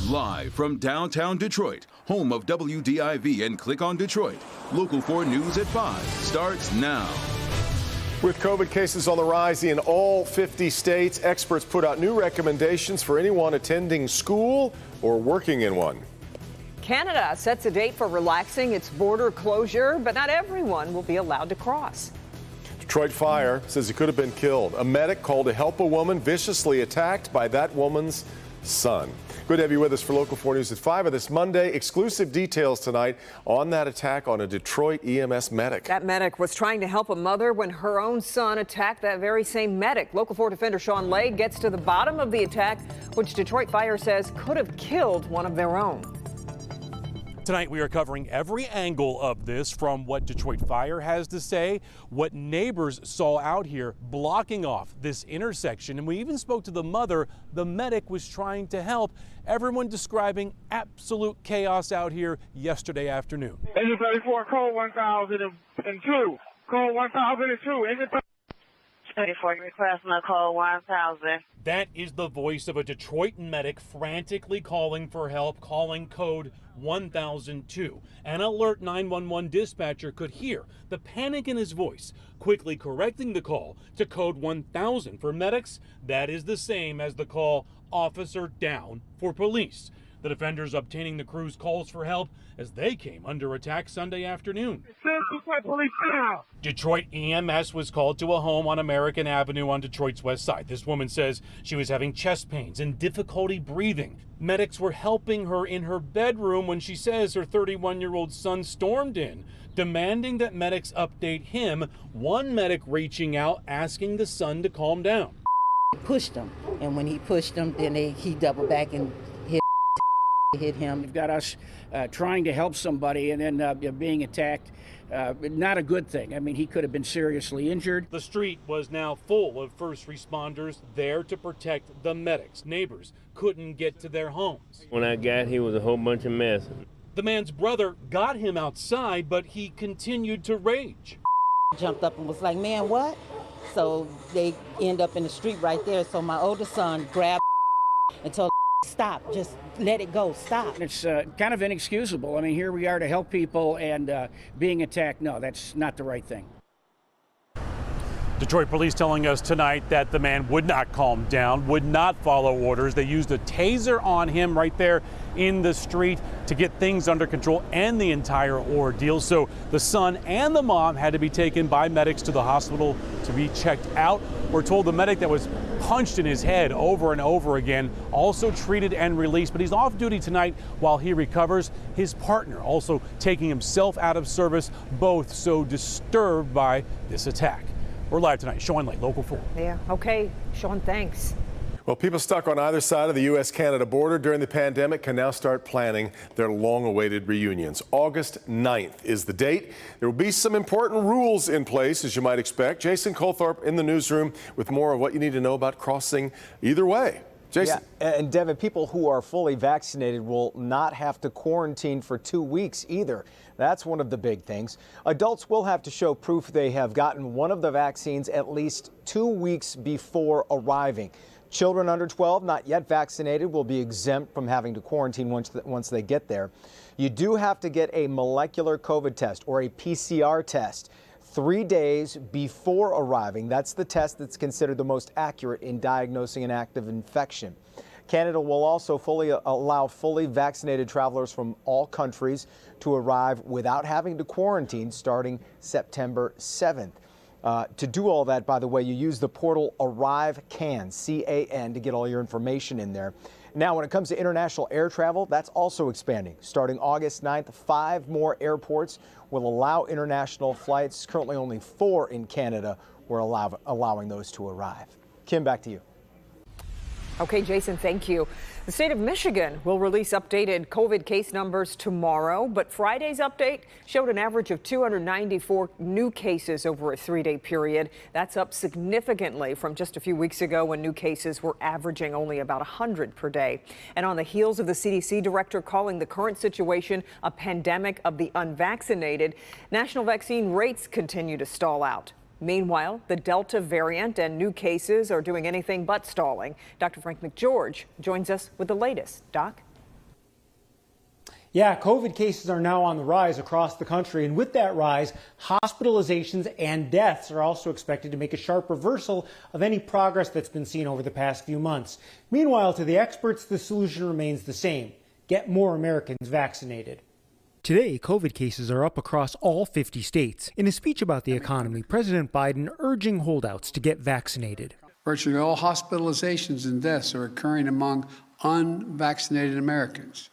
Live from downtown Detroit, home of WDIV and Click on Detroit, Local 4 News at 5 starts now. With COVID cases on the rise in all 50 states, experts put out new recommendations for anyone attending school or working in one. Canada sets a date for relaxing its border closure, but not everyone will be allowed to cross. Detroit Fire says he could have been killed. A medic called to help a woman viciously attacked by that woman's son. Good to have you with us for Local 4 News at 5 of this Monday. Exclusive details tonight on that attack on a Detroit EMS medic. That medic was trying to help a mother when her own son attacked that very same medic. Local 4 defender Sean Lay gets to the bottom of the attack, which Detroit Fire says could have killed one of their own. Tonight we are covering every angle of this, from what Detroit Fire has to say, what neighbors saw out here blocking off this intersection, and we even spoke to the mother the medic was trying to help. Everyone describing absolute chaos out here yesterday afternoon. Engine 34, code 1002. Code 1002. Engine 34, request my code 1000. That is the voice of a Detroit medic frantically calling for help, calling code 1002. An alert 911 dispatcher could hear the panic in his voice, quickly correcting the call to code 1000. For medics, that is the same as the call officer down for police. The defenders obtaining the crew's calls for help as they came under attack Sunday afternoon. Detroit EMS was called to a home on American Avenue on Detroit's west side. This woman says she was having chest pains and difficulty breathing. Medics were helping her in her bedroom when she says her 31-year-old son stormed in, demanding that medics update him. One medic reaching out, asking the son to calm down. Pushed him, and when he pushed him, then he doubled back and hit him. You've got us trying to help somebody and then being attacked. Not a good thing. I mean, he could have been seriously injured. The street was now full of first responders there to protect the medics. Neighbors couldn't get to their homes. When I got here, it was a whole bunch of mess. The man's brother got him outside, but he continued to rage. Jumped up and was like, man, what? So they end up in the street right there. So my oldest son grabbed and told stop, just let it go, stop. It's kind of inexcusable. I mean, here we are to help people, and being attacked, no, that's not the right thing. Detroit police telling us tonight that the man would not calm down, would not follow orders. They used a taser on him right there in the street to get things under control and the entire ordeal. So the son and the mom had to be taken by medics to the hospital to be checked out. We're told the medic that was punched in his head over and over again also treated and released, but he's off duty tonight while he recovers. His partner also taking himself out of service, both so disturbed by this attack. We're live tonight. Sean Lay, Local 4. Yeah, okay. Sean, thanks. Well, people stuck on either side of the U.S.-Canada border during the pandemic can now start planning their long-awaited reunions. August 9th is the date. There will be some important rules in place, as you might expect. Jason Colthorpe in the newsroom with more of what you need to know about crossing either way. Jason. Yeah, and Devin, people who are fully vaccinated will not have to quarantine for 2 weeks either. That's one of the big things. Adults will have to show proof they have gotten one of the vaccines at least 2 weeks before arriving. Children under 12 not yet vaccinated will be exempt from having to quarantine once they get there. You do have to get a molecular COVID test or a PCR test 3 days before arriving. That's the test that's considered the most accurate in diagnosing an active infection. Canada will also allow fully vaccinated travelers from all countries to arrive without having to quarantine starting September 7th. To do all that, by the way, you use the portal ArriveCAN, C-A-N, to get all your information in there. Now, when it comes to international air travel, that's also expanding. Starting August 9th, 5 more airports will allow international flights. Currently, only 4 in Canada were allowing those to arrive. Kim, back to you. Okay, Jason, thank you. The state of Michigan will release updated COVID case numbers tomorrow, but Friday's update showed an average of 294 new cases over a 3-day period. That's up significantly from just a few weeks ago when new cases were averaging only about 100 per day. And on the heels of the CDC director calling the current situation a pandemic of the unvaccinated, national vaccine rates continue to stall out. Meanwhile, the Delta variant and new cases are doing anything but stalling. Dr. Frank McGeorge joins us with the latest. Doc? Yeah, COVID cases are now on the rise across the country, and with that rise, hospitalizations and deaths are also expected to make a sharp reversal of any progress that's been seen over the past few months. Meanwhile, to the experts, the solution remains the same: get more Americans vaccinated. Today, COVID cases are up across all 50 states. In a speech about the economy, President Biden urging holdouts to get vaccinated. Virtually all hospitalizations and deaths are occurring among unvaccinated Americans.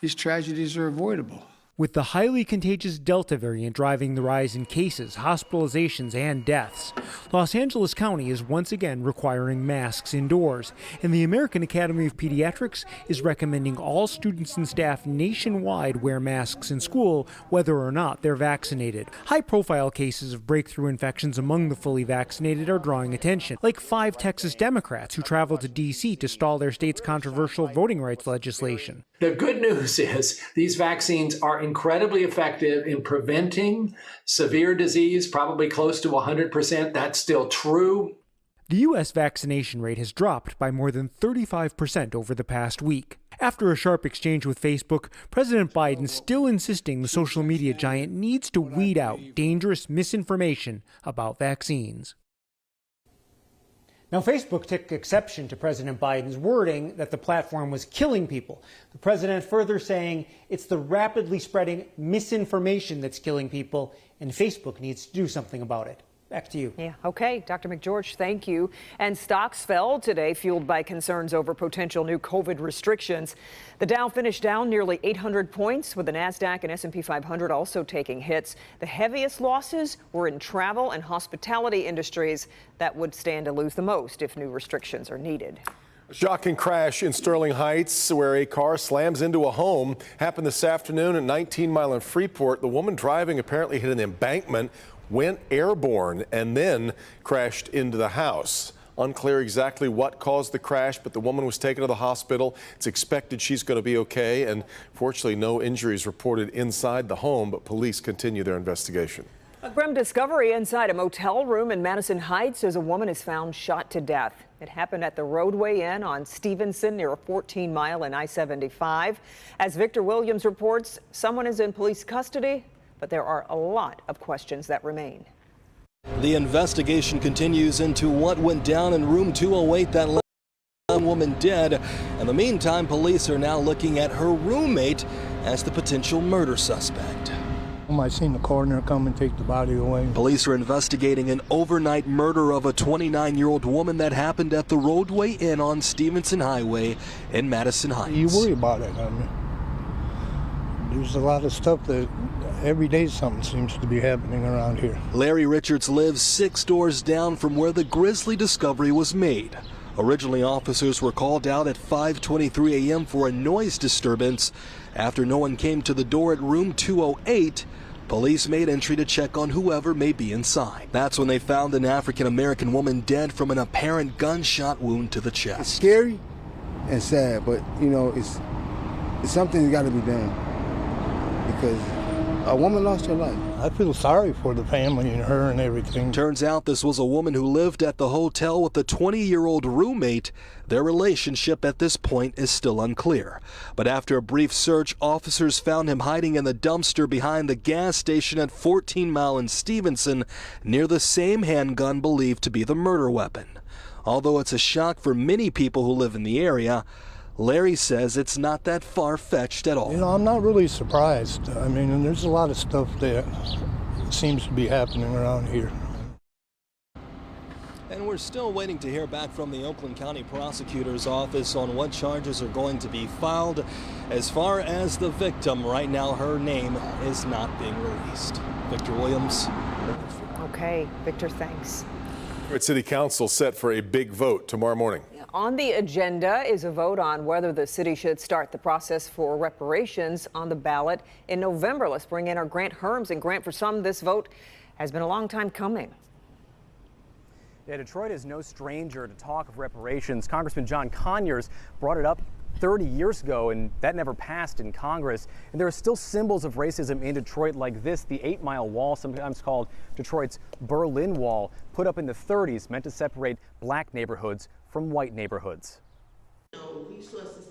These tragedies are avoidable. With the highly contagious Delta variant driving the rise in cases, hospitalizations, and deaths, Los Angeles County is once again requiring masks indoors, and the American Academy of Pediatrics is recommending all students and staff nationwide wear masks in school, whether or not they're vaccinated. High-profile cases of breakthrough infections among the fully vaccinated are drawing attention, like 5 Texas Democrats who traveled to D.C. to stall their state's controversial voting rights legislation. The good news is these vaccines are incredibly effective in preventing severe disease, probably close to 100%. That's still true. The U.S. vaccination rate has dropped by more than 35% over the past week. After a sharp exchange with Facebook, President Biden still insisting the social media giant needs to weed out dangerous misinformation about vaccines. Now, Facebook took exception to President Biden's wording that the platform was killing people. The president further saying it's the rapidly spreading misinformation that's killing people, and Facebook needs to do something about it. Back to you. Yeah, okay. Dr. McGeorge, thank you. And stocks fell today, fueled by concerns over potential new COVID restrictions. The Dow finished down nearly 800 points, with the NASDAQ and S&P 500 also taking hits. The heaviest losses were in travel and hospitality industries that would stand to lose the most if new restrictions are needed. A shocking crash in Sterling Heights where a car slams into a home happened this afternoon at 19 Mile in Freeport. The woman driving apparently hit an embankment, went airborne, and then crashed into the house. Unclear exactly what caused the crash, but the woman was taken to the hospital. It's expected she's going to be okay, and fortunately no injuries reported inside the home, but police continue their investigation. A grim discovery inside a motel room in Madison Heights as a woman is found shot to death. It happened at the Roadway Inn on Stevenson near a 14 Mile and I-75. As Victor Williams reports, someone is in police custody, but there are a lot of questions that remain. The investigation continues into what went down in room 208 that left a woman dead. In the meantime, police are now looking at her roommate as the potential murder suspect. I seen the coroner come and take the body away. Police are investigating an overnight murder of a 29-year-old woman that happened at the Roadway Inn on Stevenson Highway in Madison Heights. You worry about it. I mean, there's a lot of stuff that every day something seems to be happening around here. Larry Richards lives 6 doors down from where the grisly discovery was made. Originally, officers were called out at 5:23 a.m. for a noise disturbance. After no one came to the door at room 208, police made entry to check on whoever may be inside. That's when they found an African-American woman dead from an apparent gunshot wound to the chest. It's scary and sad, but you know, it's something that's got to be done because a woman lost her life. I feel sorry for the family and her and everything. Turns out this was a woman who lived at the hotel with a 20-year-old roommate. Their relationship at this point is still unclear. But after a brief search, officers found him hiding in the dumpster behind the gas station at 14 Mile in Stevenson, near the same handgun believed to be the murder weapon. Although it's a shock for many people who live in the area, Larry says it's not that far-fetched at all. You know, I'm not really surprised. I mean, there's a lot of stuff that seems to be happening around here. And we're still waiting to hear back from the Oakland County Prosecutor's Office on what charges are going to be filed. As far as the victim, right now her name is not being released. Victor Williams. Okay, Victor, thanks. City Council set for a big vote tomorrow morning. On the agenda is a vote on whether the city should start the process for reparations on the ballot in November. Let's bring in our Grant Herms. And Grant, for some, this vote has been a long time coming. Yeah, Detroit is no stranger to talk of reparations. Congressman John Conyers brought it up 30 years ago, and that never passed in Congress. And there are still symbols of racism in Detroit like this, the 8 Mile Wall, sometimes called Detroit's Berlin Wall, put up in the 30s, meant to separate black neighborhoods from white neighborhoods.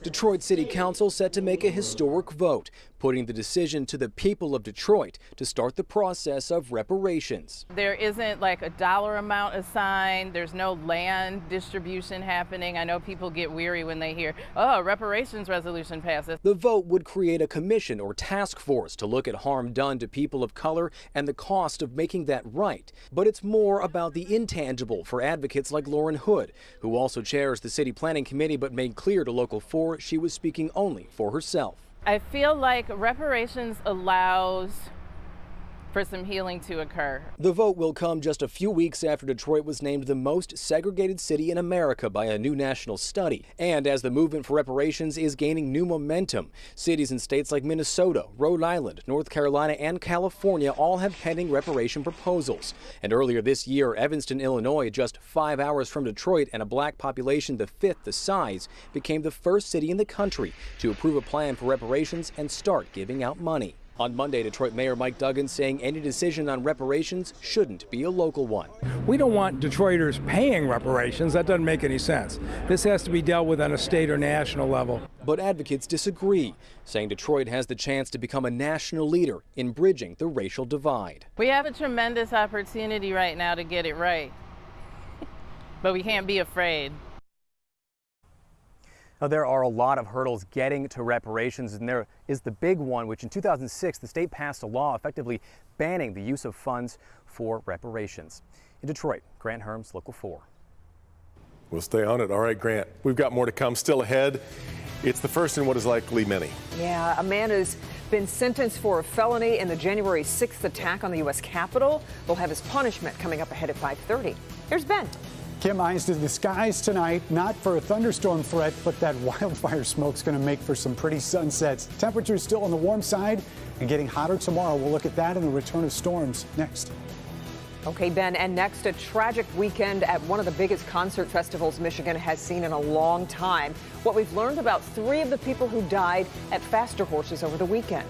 Detroit City Council set to make a historic vote, putting the decision to the people of Detroit to start the process of reparations. There isn't like a dollar amount assigned. There's no land distribution happening. I know people get weary when they hear, oh, a reparations resolution passes. The vote would create a commission or task force to look at harm done to people of color and the cost of making that right. But it's more about the intangible for advocates like Lauren Hood, who also chairs the City Planning Committee but made clear to Local 4 she was speaking only for herself. I feel like reparations allows for some healing to occur. The vote will come just a few weeks after Detroit was named the most segregated city in America by a new national study. And as the movement for reparations is gaining new momentum, cities and states like Minnesota, Rhode Island, North Carolina, and California all have pending reparation proposals. And earlier this year, Evanston, Illinois, just 5 hours from Detroit and a black population the fifth the size, became the first city in the country to approve a plan for reparations and start giving out money. On Monday, Detroit Mayor Mike Duggan saying any decision on reparations shouldn't be a local one. We don't want Detroiters paying reparations. That doesn't make any sense. This has to be dealt with on a state or national level. But advocates disagree, saying Detroit has the chance to become a national leader in bridging the racial divide. We have a tremendous opportunity right now to get it right, but we can't be afraid. Now, there are a lot of hurdles getting to reparations, and there is the big one, which in 2006, the state passed a law effectively banning the use of funds for reparations. In Detroit, Grant Herms, Local 4. We'll stay on it. All right, Grant, we've got more to come still ahead. It's the first in what is likely many. Yeah, a man has been sentenced for a felony in the January 6th attack on the U.S. Capitol. They'll have his punishment coming up ahead at 5:30. Here's Ben. Kim, eyes to the skies tonight, not for a thunderstorm threat, but that wildfire smoke's going to make for some pretty sunsets. Temperatures still on the warm side and getting hotter tomorrow. We'll look at that and the return of storms next. Okay, Ben, and next, a tragic weekend at one of the biggest concert festivals Michigan has seen in a long time. What we've learned about 3 of the people who died at Faster Horses over the weekend.